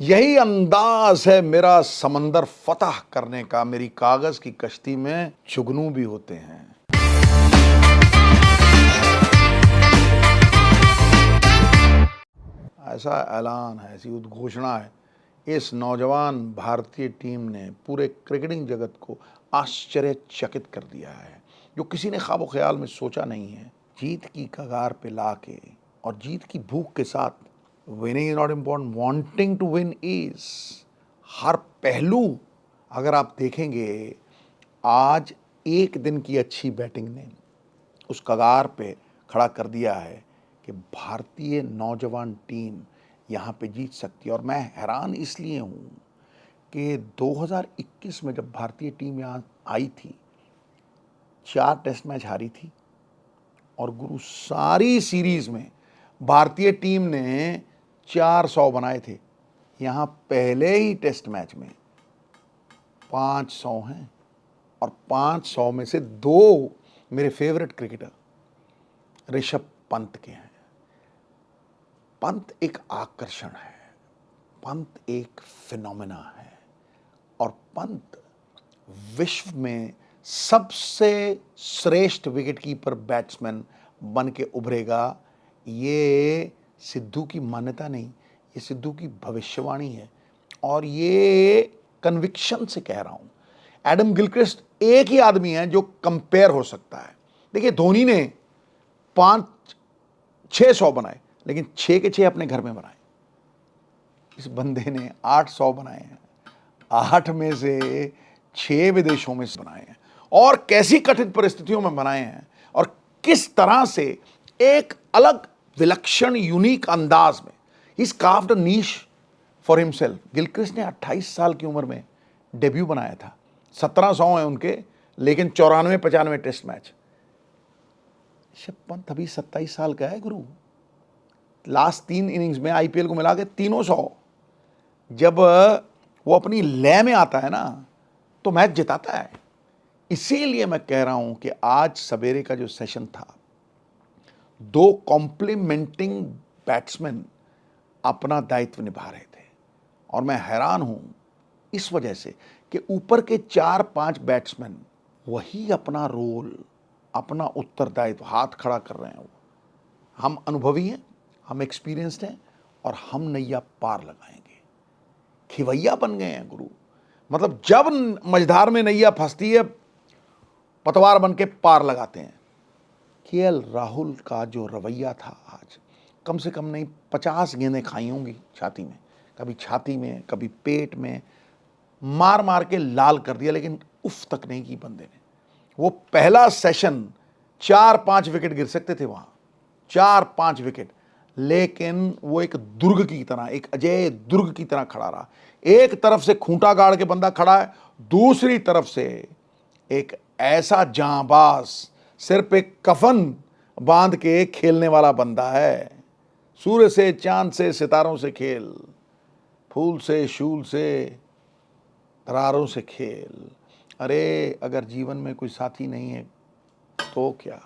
यही अंदाज है मेरा समंदर फतह करने का, मेरी कागज की कश्ती में जुगनू भी होते हैं। ऐसा ऐलान है, ऐसी उद्घोषणा है। इस नौजवान भारतीय टीम ने पूरे क्रिकेटिंग जगत को आश्चर्यचकित कर दिया है, जो किसी ने ख्वाब ख्याल में सोचा नहीं है। जीत की कगार पे लाके और जीत की भूख के साथ winning is not important, wanting to win is. हर पहलू अगर आप देखेंगे, आज एक दिन की अच्छी बैटिंग ने उस कगार पे खड़ा कर दिया है कि भारतीय नौजवान टीम यहाँ पे जीत सकती है। और मैं हैरान इसलिए हूँ कि 2021 में जब भारतीय टीम यहाँ आई थी, 4 टेस्ट मैच हारी थी और गुरु सारी सीरीज में भारतीय टीम ने 400 बनाए थे। यहाँ पहले ही टेस्ट मैच में 500 हैं और 500 में से 2 मेरे फेवरेट क्रिकेटर ऋषभ पंत के हैं। पंत एक आकर्षण है, पंत एक फिनोमेना है और पंत विश्व में सबसे श्रेष्ठ विकेटकीपर बैट्समैन बन के उभरेगा। ये सिद्धू की मान्यता नहीं, ये सिद्धू की भविष्यवाणी है और ये कन्विक्शन से कह रहा हूं। एडम गिलक्रिस्ट एक ही आदमी है जो कंपेयर हो सकता है। देखिए, धोनी ने 500-600 बनाए, लेकिन 6 के 6 अपने घर में बनाए। इस बंदे ने 800 बनाए हैं, 8 में से 6 विदेशों में से बनाए हैं और कैसी कठिन परिस्थितियों में बनाए हैं और किस तरह से एक अलग विलक्षण यूनिक अंदाज में ही carved a niche for himself. Gilchrist ने 28 साल की उम्र में डेब्यू बनाया था। 1700 हैं उनके, लेकिन 94-95 टेस्ट मैच। ऋषभ पंत अभी 27 साल का है गुरु। लास्ट 3 इनिंग्स में आईपीएल को मिला के 300। जब वो अपनी लय में आता है ना, तो मैच जिताता है। इसीलिए मैं कह रहा हूं कि आज सवेरे का जो सेशन था, 2 कॉम्प्लीमेंटिंग बैट्समैन अपना दायित्व निभा रहे थे और मैं हैरान हूं इस वजह से कि ऊपर के 4-5 बैट्समैन वही अपना रोल, अपना उत्तरदायित्व हाथ खड़ा कर रहे हैं। हम अनुभवी हैं, हम एक्सपीरियंस्ड हैं और हम नैया पार लगाएंगे। खिवैया बन गए हैं गुरु। मतलब जब मझधार में नैया फंसती है, पतवार बन के पार लगाते हैं। केएल राहुल का जो रवैया था, आज कम से कम नहीं 50 गेंदें खाई होंगी छाती में, कभी छाती में, कभी पेट में, मार मार के लाल कर दिया, लेकिन उफ तक नहीं की बंदे ने। वो पहला सेशन 4-5 विकेट गिर सकते थे वहां, 4-5 विकेट, लेकिन वो एक दुर्ग की तरह, एक अजय दुर्ग की तरह खड़ा रहा। एक तरफ से खूंटा गाड़ के बंदा खड़ा है, दूसरी तरफ से एक ऐसा जांबाज सिर पे कफन बांध के खेलने वाला बंदा है। सूर्य से, चांद से, सितारों से खेल, फूल से, शूल से, दरारों से खेल। अरे अगर जीवन में कोई साथी नहीं है तो क्या,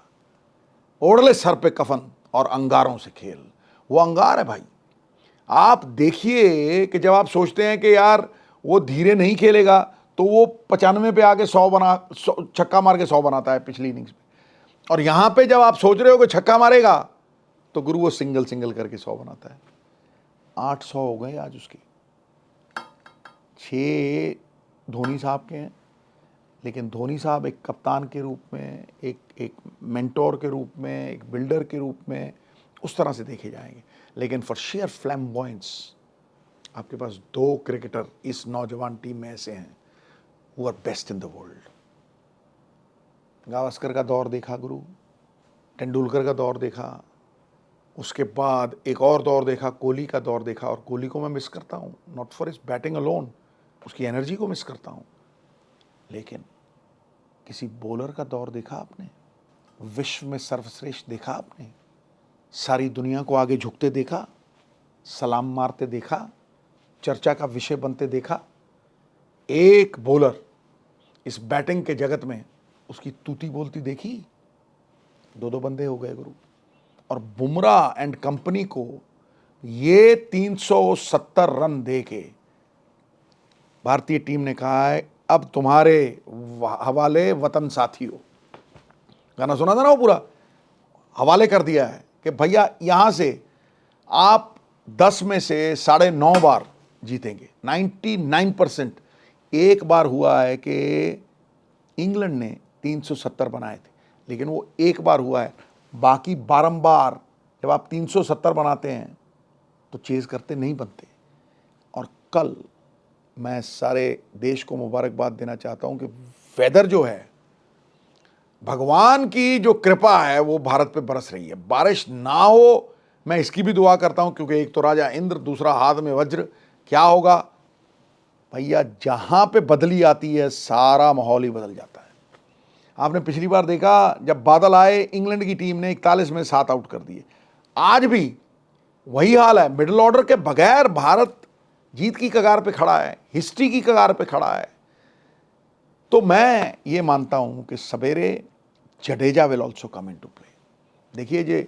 ओढ़ ले सर पे कफन और अंगारों से खेल। वो अंगार है भाई। आप देखिए कि जब आप सोचते हैं कि यार वो धीरे नहीं खेलेगा, तो वो 95 पे आके 100 छक्का मार के 100 बनाता है पिछली इनिंग्स में। और यहां पे जब आप सोच रहे हो कि छक्का मारेगा, तो गुरु वो सिंगल करके 100 बनाता है। 800 हो गए आज उसके। 6 धोनी साहब के हैं, लेकिन धोनी साहब एक कप्तान के रूप में, एक मेंटोर के रूप में, एक बिल्डर के रूप में उस तरह से देखे जाएंगे। लेकिन फॉर शेयर फ्लैम्बॉयंस, आपके पास 2 क्रिकेटर इस नौजवान टीम में ऐसे हैं who are best in the world. Gavaskar का दौर देखा गुरु, तेंदुलकर का दौर देखा, उसके बाद एक और दौर देखा, कोहली का दौर देखा। और कोहली को मैं मिस करता हूँ, not for his batting alone, उसकी एनर्जी को मिस करता हूँ। लेकिन किसी बॉलर का दौर देखा आपने? विश्व में सर्वश्रेष्ठ देखा आपने? सारी दुनिया को आगे झुकते देखा, सलाम मारते देखा, चर्चा का विषय बनते देखा? एक बॉलर इस बैटिंग के जगत में उसकी तूती बोलती देखी? 2-2 बंदे हो गए गुरु। और बुमराह एंड कंपनी को ये 370 रन दे के भारतीय टीम ने कहा है अब तुम्हारे हवाले वतन साथियों, गाना सुना था ना वो पूरा, हवाले कर दिया है कि भैया यहां से आप 10 में से 9.5 बार जीतेंगे। 99%। एक बार हुआ है कि इंग्लैंड ने 370 बनाए थे, लेकिन वो एक बार हुआ है। बाकी बारंबार जब आप 370 बनाते हैं तो चेज करते नहीं बनते। और कल मैं सारे देश को मुबारकबाद देना चाहता हूं कि वेदर जो है, भगवान की जो कृपा है वो भारत पे बरस रही है। बारिश ना हो मैं इसकी भी दुआ करता हूं, क्योंकि एक तो राजा इंद्र, दूसरा हाथ में वज्र। क्या होगा भैया, जहां पे बदली आती है सारा माहौल ही बदल जाता है। आपने पिछली बार देखा जब बादल आए, इंग्लैंड की टीम ने 41 में 7 आउट कर दिए। आज भी वही हाल है, मिडिल ऑर्डर के बगैर भारत जीत की कगार पे खड़ा है, हिस्ट्री की कगार पे खड़ा है। तो मैं ये मानता हूं कि सवेरे Jadeja will also come in to play. देखिए ये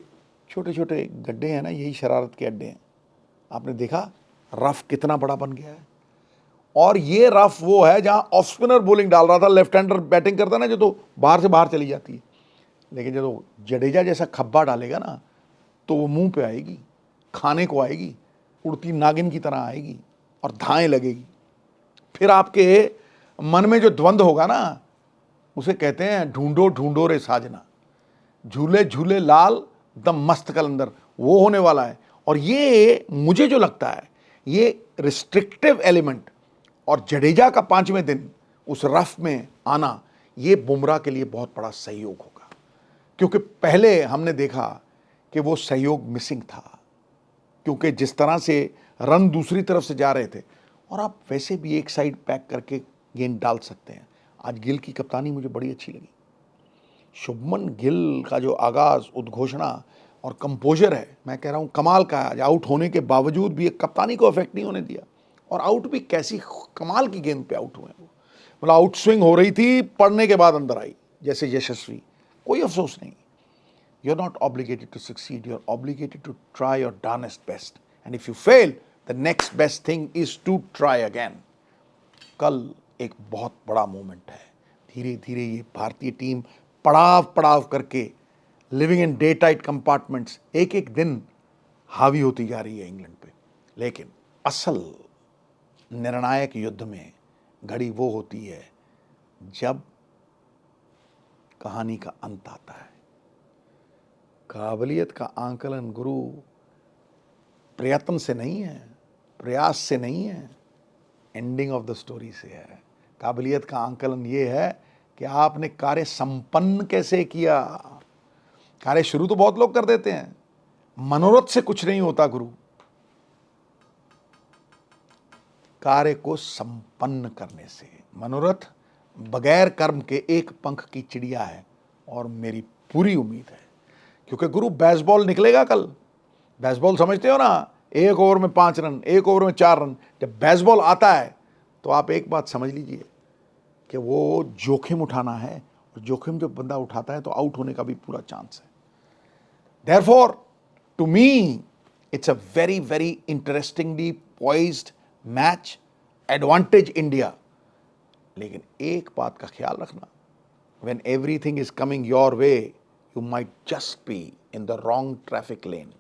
छोटे छोटे गड्ढे हैं ना, यही शरारत के अड्डे हैं। आपने देखा रफ कितना बड़ा बन गया है। और ये रफ वो है जहां ऑफ स्पिनर बॉलिंग डाल रहा था, लेफ्ट हैंडर बैटिंग करता ना जो, तो बाहर से बाहर चली जाती है। लेकिन जब जडेजा जैसा खब्बा डालेगा ना तो वो मुंह पे आएगी, खाने को आएगी, उड़ती नागिन की तरह आएगी और धाएं लगेगी। फिर आपके मन में जो द्वंद्व होगा ना, उसे कहते हैं ढूंढो ढूंढो रे साजना, झूले झूले लाल दम मस्त कलंदर, वो होने वाला है। और ये मुझे जो लगता है, ये रिस्ट्रिक्टिव एलिमेंट और जडेजा का 5वें दिन उस रफ में आना, ये बुमराह के लिए बहुत बड़ा सहयोग होगा। क्योंकि पहले हमने देखा कि वो सहयोग मिसिंग था, क्योंकि जिस तरह से रन दूसरी तरफ से जा रहे थे, और आप वैसे भी एक साइड पैक करके गेंद डाल सकते हैं। आज गिल की कप्तानी मुझे बड़ी अच्छी लगी। शुभमन गिल का जो आगाज, उद्घोषणा और कंपोजर है, मैं कह रहा हूं कमाल का। आज आउट होने के बावजूद भी एक कप्तानी को अफेक्ट नहीं होने दिया, और आउट भी कैसी कमाल की गेंद पे आउट हुए वो। मतलब आउट स्विंग हो रही थी, पड़ने के बाद अंदर आई, जैसे यशस्वी। कोई अफसोस नहीं। You are not obligated to succeed, you are obligated to try your darnedest best, and if you fail the next best thing is to try again. कल एक बहुत बड़ा मोमेंट है। धीरे धीरे ये भारतीय टीम पड़ाव पड़ाव करके, living in day tight compartments, एक एक दिन हावी होती जा रही है इंग्लैंड पे। लेकिन असल निर्णायक युद्ध में घड़ी वो होती है जब कहानी का अंत आता है। काबिलियत का आंकलन गुरु प्रयत्न से नहीं है, प्रयास से नहीं है, एंडिंग ऑफ द स्टोरी से है। काबिलियत का आंकलन ये है कि आपने कार्य संपन्न कैसे किया। कार्य शुरू तो बहुत लोग कर देते हैं, मनोरथ से कुछ नहीं होता गुरु। कार्य को संपन्न करने से। मनोरथ बगैर कर्म के एक पंख की चिड़िया है, और मेरी पूरी उम्मीद है, क्योंकि गुरु बेसबॉल निकलेगा कल। बेसबॉल समझते हो ना, 1 ओवर में 5 रन, 1 ओवर में 4 रन। जब बेसबॉल आता है तो आप एक बात समझ लीजिए कि वो जोखिम उठाना है, और जोखिम जब बंदा उठाता है तो आउट होने का भी पूरा चांस है। Therefore, to me, it's a very, very interestingly poised match, advantage India. लेकिन एक बात का ख्याल रखना, when everything is coming your way, you might just be in the wrong traffic lane.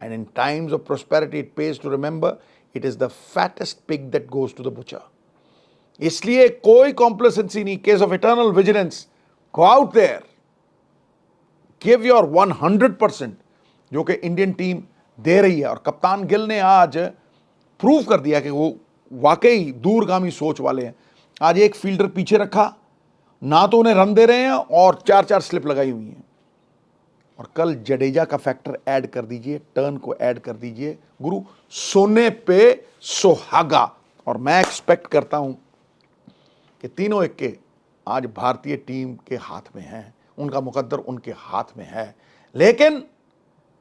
And in times of prosperity, it pays to remember, it is the fattest pig that goes to the butcher. इसलिए कोई complacency नहीं, case of eternal vigilance, go out there, give your 100%, जो कि Indian team दे रही है। और कप्तान गिल ने आज प्रूव कर दिया कि वो वाकई दूरगामी सोच वाले हैं। आज एक फील्डर पीछे रखा, ना तो उन्हें रन दे रहे हैं और 4-4 स्लिप लगाई हुई हैं। और कल जडेजा का फैक्टर ऐड कर दीजिए, टर्न को ऐड कर दीजिए, गुरु सोने पे सुहागा। और मैं एक्सपेक्ट करता हूं कि तीनों इक्के आज भारतीय टीम के हाथ में हैं, उनका मुकद्दर उनके हाथ में है। लेकिन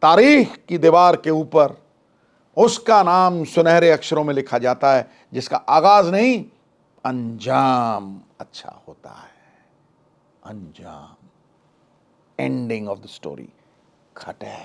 तारीख की दीवार के ऊपर उसका नाम सुनहरे अक्षरों में लिखा जाता है जिसका आगाज नहीं, अंजाम अच्छा होता है। अंजाम, एंडिंग ऑफ द स्टोरी, खटै।